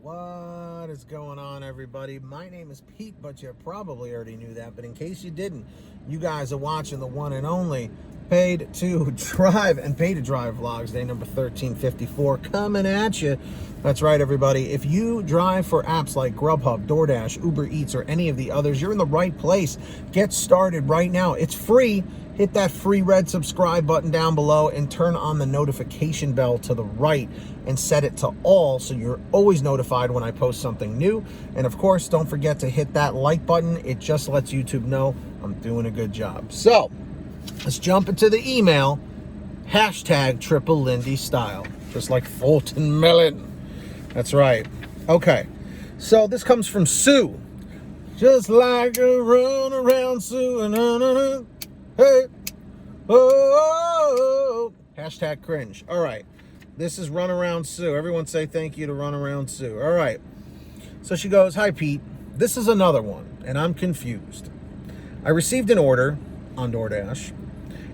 What is going on, everybody? My name is Pete, but you probably already knew that. But in case you didn't, you guys are watching the one and only Paid to Drive and Pay to Drive vlogs, day number 1354, coming at you. That's right, everybody. If you drive for apps like Grubhub, Doordash, Uber Eats, or any of the others, you're in the right place. Get started right now. It's free. Hit that free red subscribe button down below and turn on the notification bell to the right and set it to all so you're always notified when I post something new. And of course, don't forget to hit that like button. It just lets YouTube know I'm doing a good job. So let's jump into the email. Hashtag Triple Lindy style, just like Fulton Melon. That's right. Okay, so this comes from Sue. Just like a run around Sue. Hey, oh, hashtag cringe. All right, this is Run Around Sue. Everyone say thank you to Run Around Sue. All right, so she goes, hi, Pete. This is another one, and I'm confused. I received an order on DoorDash,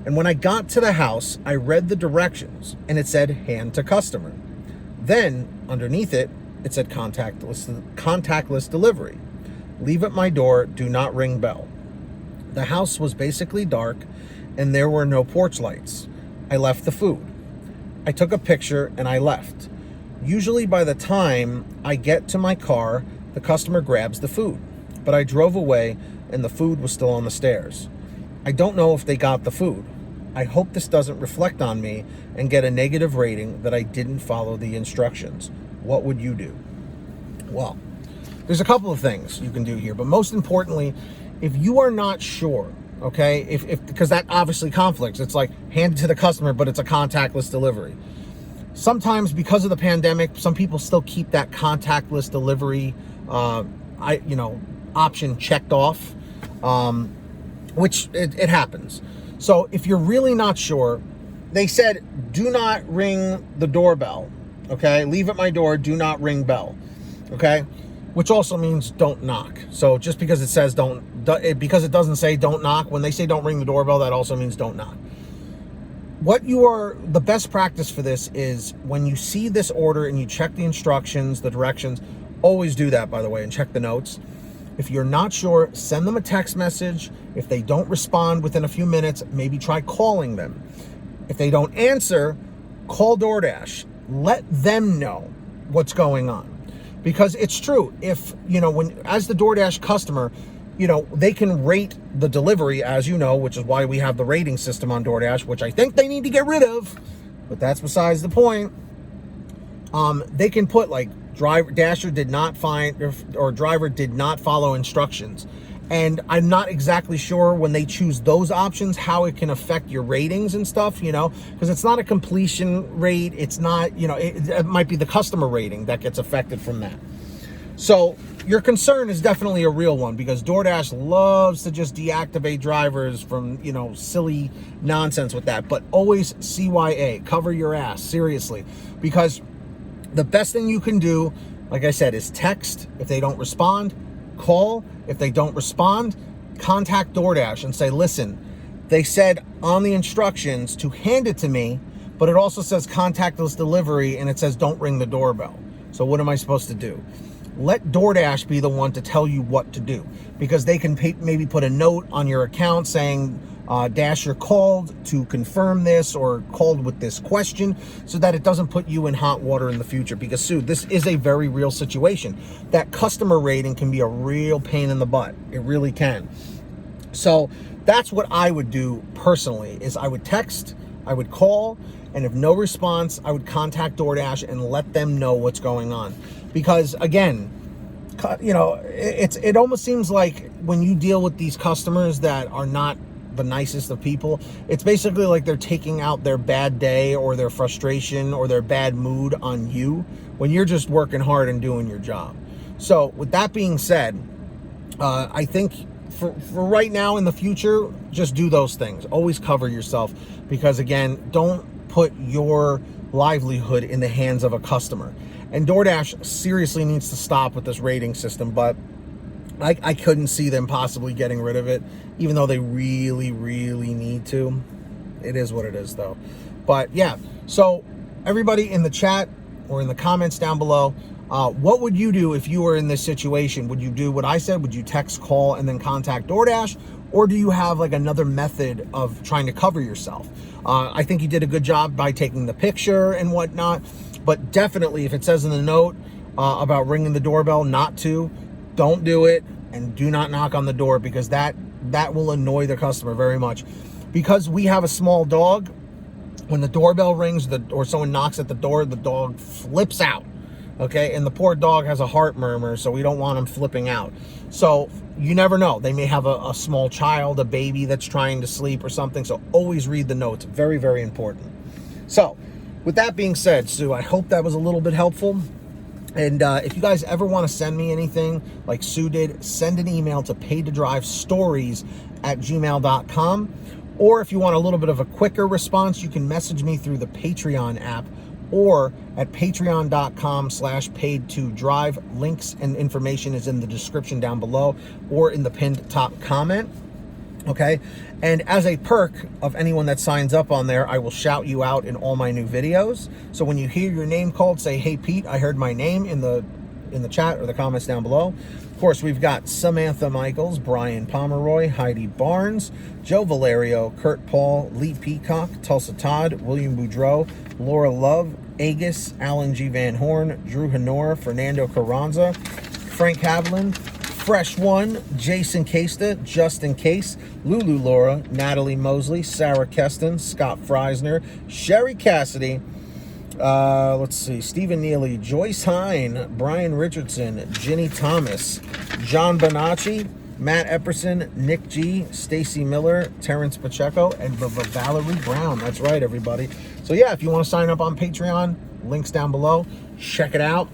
and when I got to the house, I read the directions, and it said hand to customer. Then, underneath it, it said contactless delivery. Leave at my door, do not ring bell. The house was basically dark and there were no porch lights. I left the food. I took a picture and I left. Usually by the time I get to my car, the customer grabs the food. But I drove away and the food was still on the stairs. I don't know if they got the food. I hope this doesn't reflect on me and get a negative rating that I didn't follow the instructions. What would you do? Well, there's a couple of things you can do here, but most importantly, if you are not sure, okay, if because that obviously conflicts. It's like hand it to the customer, but it's a contactless delivery. Sometimes because of the pandemic, some people still keep that contactless delivery, option checked off, which it happens. So if you're really not sure, they said do not ring the doorbell. Okay, leave at my door, do not ring bell. Okay. Which also means don't knock. So just because it says because it doesn't say don't knock, when they say don't ring the doorbell, that also means don't knock. The best practice for this is when you see this order and you check the instructions, the directions, always do that, by the way, and check the notes. If you're not sure, send them a text message. If they don't respond within a few minutes, maybe try calling them. If they don't answer, call DoorDash. Let them know what's going on. Because it's true, if, as the DoorDash customer, they can rate the delivery, as you know, which is why we have the rating system on DoorDash, which I think they need to get rid of, but that's besides the point. They can put like Dasher did not find, or driver did not follow instructions. And I'm not exactly sure when they choose those options, how it can affect your ratings and stuff, because it's not a completion rate. It's not, it might be the customer rating that gets affected from that. So your concern is definitely a real one, because DoorDash loves to just deactivate drivers from, silly nonsense with that. But always CYA, cover your ass, seriously, because the best thing you can do, like I said, is text. If they don't respond, call. If they don't respond, contact DoorDash and say, listen, they said on the instructions to hand it to me, but it also says contactless delivery and it says don't ring the doorbell. So what am I supposed to do? Let DoorDash be the one to tell you what to do, because they can maybe put a note on your account saying Dasher called to confirm this or called with this question, so that it doesn't put you in hot water in the future. Because Sue, this is a very real situation. That customer rating can be a real pain in the butt. It really can. So that's what I would do personally, is I would text, I would call, and if no response, I would contact DoorDash and let them know what's going on. Because again, it almost seems like when you deal with these customers that are not the nicest of people, it's basically like they're taking out their bad day or their frustration or their bad mood on you when you're just working hard and doing your job. So with that being said, I think for right now, in the future, just do those things. Always cover yourself, because again, don't put your livelihood in the hands of a customer. And DoorDash seriously needs to stop with this rating system, but I couldn't see them possibly getting rid of it, even though they really, really need to. It is what it is, though. But yeah, so everybody in the chat or in the comments down below, What would you do if you were in this situation? Would you do what I said? Would you text, call, and then contact DoorDash? Or do you have like another method of trying to cover yourself? I think you did a good job by taking the picture and whatnot, but definitely if it says in the note about ringing the doorbell, don't do it, and do not knock on the door, because that will annoy the customer very much. Because we have a small dog, when the doorbell rings or someone knocks at the door, the dog flips out. Okay, and the poor dog has a heart murmur, so we don't want him flipping out. So you never know. They may have a small child, a baby that's trying to sleep or something. So always read the notes. Very, very important. So with that being said, Sue, I hope that was a little bit helpful. And if you guys ever want to send me anything like Sue did, send an email to paidtodrivestories@gmail.com. Or if you want a little bit of a quicker response, you can message me through the Patreon app, or at patreon.com/paid2drive. Links and information is in the description down below or in the pinned top comment. Okay. And as a perk of anyone that signs up on there, I will shout you out in all my new videos. So when you hear your name called, say, "Hey Pete, I heard my name," in the chat or the comments down below. Of course, we've got Samantha Mikles, Brian Pomeroy, Heidi Barnes, Joe Valerio, Kurt Paul, Lee Peacock, Tulsa Todd, William Boudreau, Laura Love, Agus, Alan G. Van Horn, Drew Honor, Fernando Carranza, Frank Haviland, Fresh One, Jason Casta, Justin Case, Lulu Laura, Natalie Mosley, Sarah Keston, Scott Freisner, Sherry Cassidy, let's see, Stephen Neely, Joyce Hine, Brian Richardson, Ginny Thomas, John Bonacci, Matt Epperson, Nick G, Stacy Miller, Terrence Pacheco, and Valerie Brown. That's right, everybody. So yeah, if you want to sign up on Patreon, links down below. Check it out.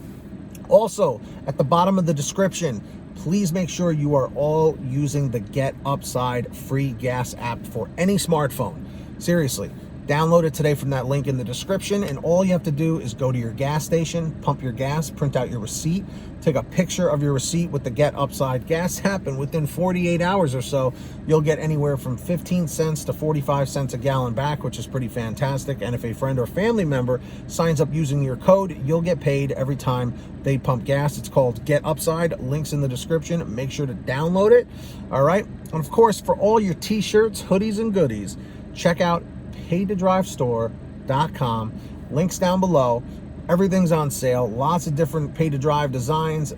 Also, at the bottom of the description, please make sure you are all using the Get Upside free gas app for any smartphone. Seriously. Download it today from that link in the description, and all you have to do is go to your gas station, pump your gas, print out your receipt, take a picture of your receipt with the Get Upside gas app, and within 48 hours or so, you'll get anywhere from 15 cents to 45 cents a gallon back, which is pretty fantastic. And if a friend or family member signs up using your code, you'll get paid every time they pump gas. It's called Get Upside. Links in the description. Make sure to download it. All right. And of course, for all your t-shirts, hoodies, and goodies, check out paidtodrivestore.com. Links down below. Everything's on sale. Lots of different pay to drive designs,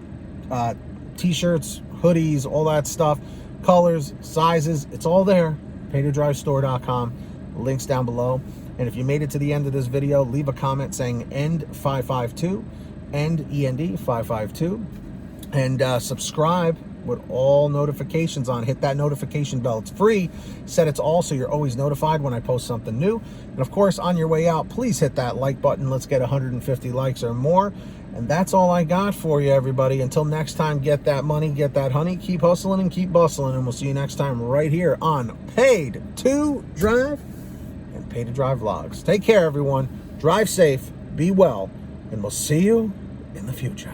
t-shirts, hoodies, all that stuff, colors, sizes. It's all there. paidtodrivestore.com. Links down below. And if you made it to the end of this video, leave a comment saying END 552, END 552, and subscribe with all notifications on. Hit that notification bell. It's free. Set it to all so you're always notified when I post something new. And of course, on your way out, please hit that like button. Let's get 150 likes or more. And that's all I got for you, everybody. Until next time, get that money, get that honey, keep hustling and keep bustling. And we'll see you next time right here on Paid to Drive and Paid to Drive Vlogs. Take care, everyone. Drive safe, be well, and we'll see you in the future.